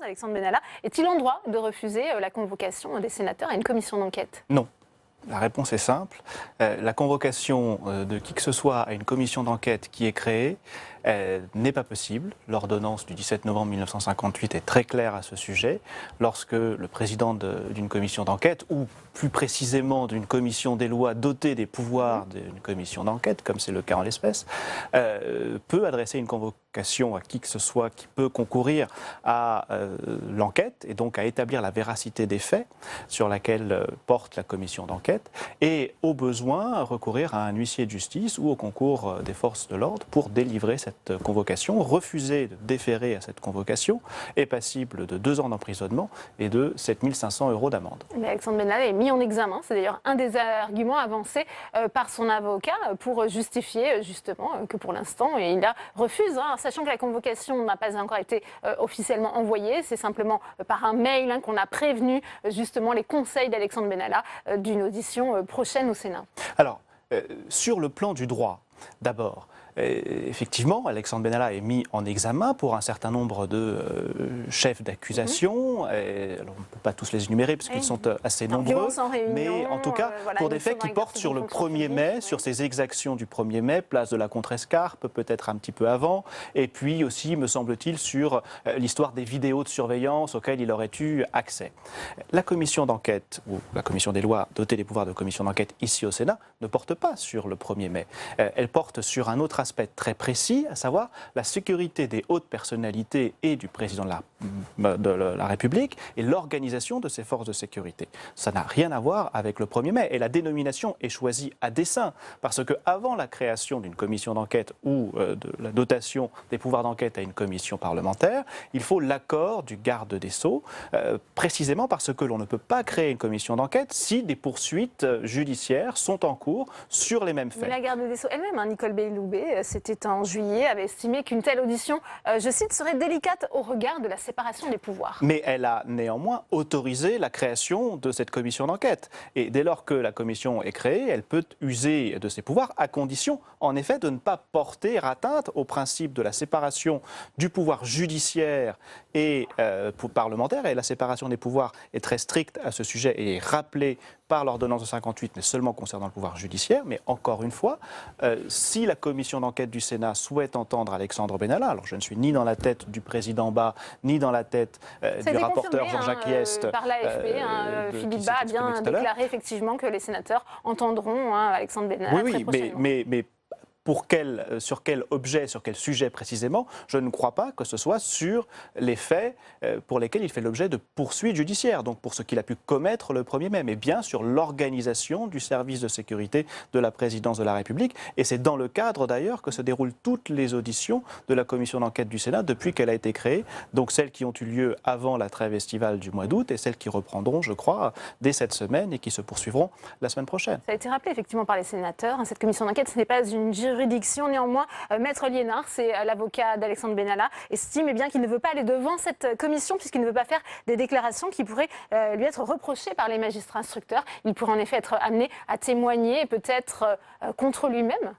Alexandre Benalla, est-il en droit de refuser la convocation des sénateurs à une commission d'enquête? Non. La réponse est simple. La convocation de qui que ce soit à une commission d'enquête qui est créée n'est pas possible. L'ordonnance du 17 novembre 1958 est très claire à ce sujet. Lorsque le président d'une commission d'enquête, ou plus précisément d'une commission des lois dotée des pouvoirs d'une commission d'enquête, comme c'est le cas en l'espèce, peut adresser une convocation à qui que ce soit qui peut concourir à l'enquête et donc à établir la véracité des faits sur laquelle porte la commission d'enquête et au besoin recourir à un huissier de justice ou au concours des forces de l'ordre pour délivrer cette convocation. Refuser de déférer à cette convocation est passible de 2 ans d'emprisonnement et de 7 500 € d'amende. Alexandre Benalla est mis en examen. C'est d'ailleurs un des arguments avancés par son avocat pour justifier justement que pour l'instant il refuse, sachant que la convocation n'a pas encore été officiellement envoyée. C'est simplement par un mail qu'on a prévenu justement les conseils d'Alexandre Benalla d'une audition prochaine au Sénat. Alors, sur le plan du droit, d'abord, effectivement, Alexandre Benalla est mis en examen pour un certain nombre de chefs d'accusation. Alors, on ne peut pas tous les énumérer parce qu'ils sont assez nombreux. Mais en tout cas, pour des faits qui portent sur le 1er mai, sur ces exactions du 1er mai, place de la Contrescarpe, peut-être un petit peu avant. Et puis aussi, me semble-t-il, sur l'histoire des vidéos de surveillance auxquelles il aurait eu accès. La commission d'enquête, ou la commission des lois dotée des pouvoirs de commission d'enquête ici au Sénat, ne porte pas sur le 1er mai. Elle porte sur un autre aspect très précis, à savoir la sécurité des hautes personnalités et du président de la République et l'organisation de ces forces de sécurité. Ça n'a rien à voir avec le 1er mai. Et la dénomination est choisie à dessein, parce qu'avant la création d'une commission d'enquête ou de la dotation des pouvoirs d'enquête à une commission parlementaire, il faut l'accord du garde des Sceaux, précisément parce que l'on ne peut pas créer une commission d'enquête si des poursuites judiciaires sont en cours sur les mêmes faits. Mais la garde des Sceaux elle-même, Nicole Belloubet, c'était en juillet, avait estimé qu'une telle audition, je cite, serait délicate au regard de la séparation des pouvoirs. Mais elle a néanmoins autorisé la création de cette commission d'enquête. Et dès lors que la commission est créée, elle peut user de ses pouvoirs à condition, en effet, de ne pas porter atteinte au principe de la séparation du pouvoir judiciaire et parlementaire. Et la séparation des pouvoirs est très stricte à ce sujet et est rappelée par l'ordonnance de 58, mais seulement concernant le pouvoir judiciaire. Mais encore une fois, si la commission d'enquête du Sénat souhaite entendre Alexandre Benalla, alors je ne suis ni dans la tête du président Bas, ni dans la tête du rapporteur Jean-Jacques Hyest. Par l'AFP, Philippe Bas a bien déclaré effectivement que les sénateurs entendront Alexandre Benalla très prochainement. Mais sur quel objet, sur quel sujet précisément, je ne crois pas que ce soit sur les faits pour lesquels il fait l'objet de poursuites judiciaires, donc pour ce qu'il a pu commettre le 1er mai, mais bien sur l'organisation du service de sécurité de la présidence de la République. Et c'est dans le cadre d'ailleurs que se déroulent toutes les auditions de la commission d'enquête du Sénat depuis qu'elle a été créée, donc celles qui ont eu lieu avant la trêve estivale du mois d'août et celles qui reprendront, je crois, dès cette semaine et qui se poursuivront la semaine prochaine. Ça a été rappelé effectivement par les sénateurs. Cette commission d'enquête, ce n'est pas une juridiction. Néanmoins, Maître Liénard, c'est l'avocat d'Alexandre Benalla, estime bien qu'il ne veut pas aller devant cette commission puisqu'il ne veut pas faire des déclarations qui pourraient lui être reprochées par les magistrats instructeurs. Il pourrait en effet être amené à témoigner, peut-être contre lui-même.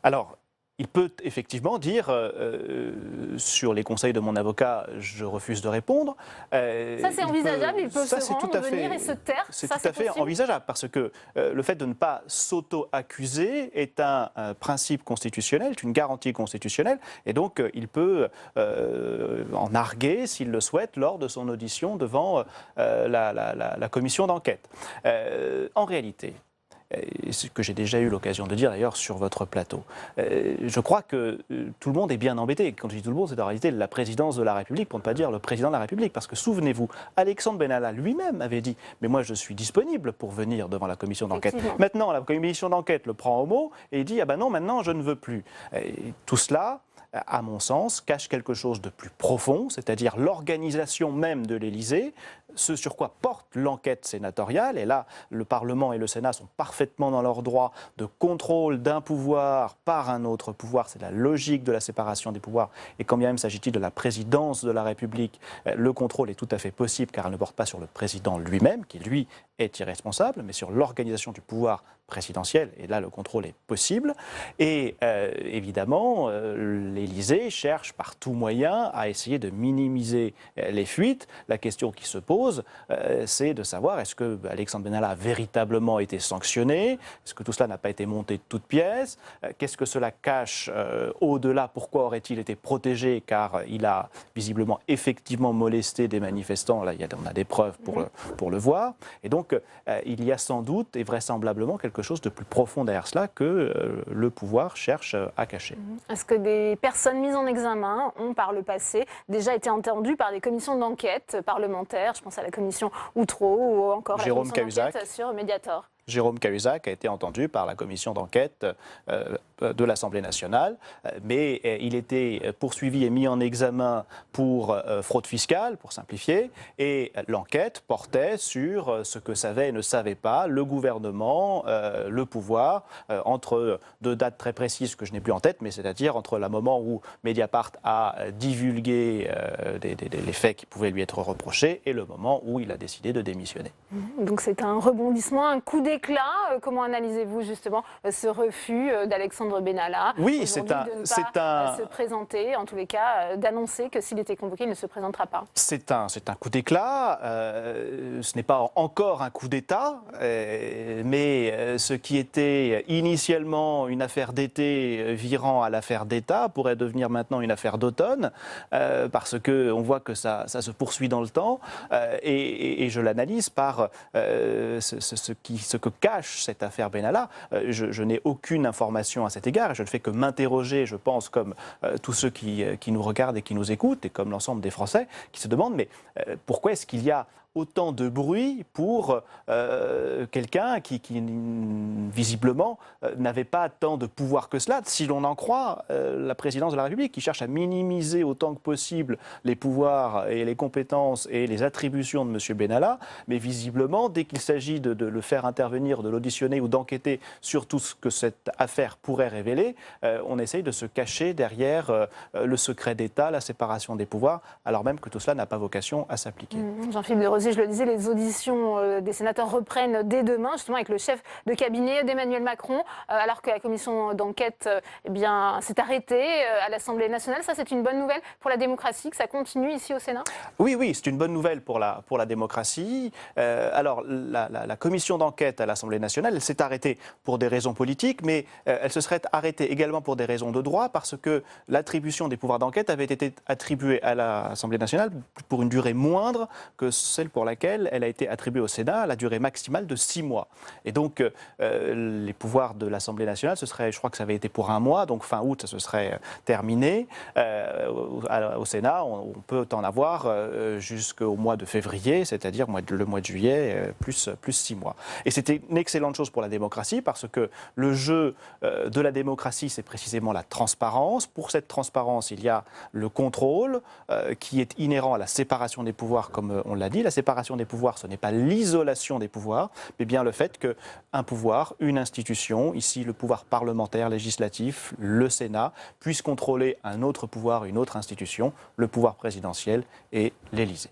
Alors, il peut effectivement dire, sur les conseils de mon avocat, je refuse de répondre. Ça, c'est envisageable, il peut se rendre, venir et se taire. C'est tout à fait envisageable, parce que le fait de ne pas s'auto-accuser est un principe constitutionnel, est une garantie constitutionnelle, et donc il peut en arguer, s'il le souhaite, lors de son audition devant la commission d'enquête. En réalité, ce que j'ai déjà eu l'occasion de dire d'ailleurs sur votre plateau. Je crois que tout le monde est bien embêté. Quand je dis tout le monde, c'est en réalité la présidence de la République, pour ne pas dire le président de la République. Parce que souvenez-vous, Alexandre Benalla lui-même avait dit « Mais moi, je suis disponible pour venir devant la commission d'enquête. » Maintenant, la commission d'enquête le prend au mot et il dit « Ah ben non, maintenant, je ne veux plus. » Tout cela, à mon sens, cache quelque chose de plus profond, c'est-à-dire l'organisation même de l'Élysée, ce sur quoi porte l'enquête sénatoriale. Et là, le Parlement et le Sénat sont parfaitement dans leur droit de contrôle d'un pouvoir par un autre pouvoir. C'est la logique de la séparation des pouvoirs. Et quand bien même s'agit-il de la présidence de la République, le contrôle est tout à fait possible car elle ne porte pas sur le président lui-même, qui lui est irresponsable, mais sur l'organisation du pouvoir présidentiel. Et là, le contrôle est possible. Et évidemment, l'Élysée l'Élysée cherche par tout moyen à essayer de minimiser les fuites. La question qui se pose, c'est de savoir est-ce que Alexandre Benalla a véritablement été sanctionné? Est-ce que tout cela n'a pas été monté de toutes pièces? Qu'est-ce que cela cache au-delà? Pourquoi aurait-il été protégé? Car il a visiblement effectivement molesté des manifestants. Là, on a des preuves pour le voir. Et donc, il y a sans doute et vraisemblablement quelque chose de plus profond derrière cela que le pouvoir cherche à cacher. Est-ce que des personnes mises en examen ont, par le passé, déjà été entendues par des commissions d'enquête parlementaires? Je pense à la commission Outreau ou encore la Jérôme commission Cahuzac. d'enquête sur Mediator. Jérôme Cahuzac a été entendu par la commission d'enquête de l'Assemblée nationale, mais il était poursuivi et mis en examen pour fraude fiscale, pour simplifier, et l'enquête portait sur ce que savait et ne savait pas le gouvernement, le pouvoir, entre deux dates très précises que je n'ai plus en tête, mais c'est-à-dire entre le moment où Mediapart a divulgué les faits qui pouvaient lui être reprochés et le moment où il a décidé de démissionner. Donc c'est un rebondissement, un coup d'éclat. Comment analysez-vous justement ce refus d'Alexandre Benalla? Oui, c'est de se présenter, en tous les cas, d'annoncer que s'il était convoqué, il ne se présentera pas. C'est un coup d'éclat. Ce n'est pas encore un coup d'État, mais ce qui était initialement une affaire d'été virant à l'affaire d'État pourrait devenir maintenant une affaire d'automne, parce qu'on voit que ça se poursuit dans le temps, et je l'analyse par ce que cache cette affaire Benalla. Je n'ai aucune information à cet égard et je ne fais que m'interroger, je pense, comme tous ceux qui nous regardent et qui nous écoutent et comme l'ensemble des Français qui se demandent mais pourquoi est-ce qu'il y a autant de bruit pour quelqu'un qui visiblement n'avait pas tant de pouvoir que cela, si l'on en croit la présidence de la République, qui cherche à minimiser autant que possible les pouvoirs et les compétences et les attributions de M. Benalla, mais visiblement, dès qu'il s'agit de le faire intervenir, de l'auditionner ou d'enquêter sur tout ce que cette affaire pourrait révéler, on essaye de se cacher derrière le secret d'État, la séparation des pouvoirs, alors même que tout cela n'a pas vocation à s'appliquer. Jean-Philippe Desrosiers, je le disais, les auditions des sénateurs reprennent dès demain, justement avec le chef de cabinet d'Emmanuel Macron, alors que la commission d'enquête s'est arrêtée à l'Assemblée nationale. Ça, c'est une bonne nouvelle pour la démocratie, que ça continue ici au Sénat? Oui, c'est une bonne nouvelle pour la démocratie. Alors, la commission d'enquête à l'Assemblée nationale, elle s'est arrêtée pour des raisons politiques, mais elle se serait arrêtée également pour des raisons de droit, parce que l'attribution des pouvoirs d'enquête avait été attribuée à l'Assemblée nationale pour une durée moindre que celle pour laquelle elle a été attribuée au Sénat, la durée maximale de 6 mois. Et donc, les pouvoirs de l'Assemblée nationale, je crois que ça avait été pour 1 mois, donc fin août, ça se serait terminé. Au Sénat, on peut en avoir jusqu'au mois de février, c'est-à-dire le mois de juillet, plus 6 mois. Et c'était une excellente chose pour la démocratie, parce que le jeu de la démocratie, c'est précisément la transparence. Pour cette transparence, il y a le contrôle, qui est inhérent à la séparation des pouvoirs, comme on l'a dit. La séparation des pouvoirs, ce n'est pas l'isolation des pouvoirs, mais bien le fait qu'un pouvoir, une institution, ici le pouvoir parlementaire, législatif, le Sénat, puisse contrôler un autre pouvoir, une autre institution, le pouvoir présidentiel et l'Élysée.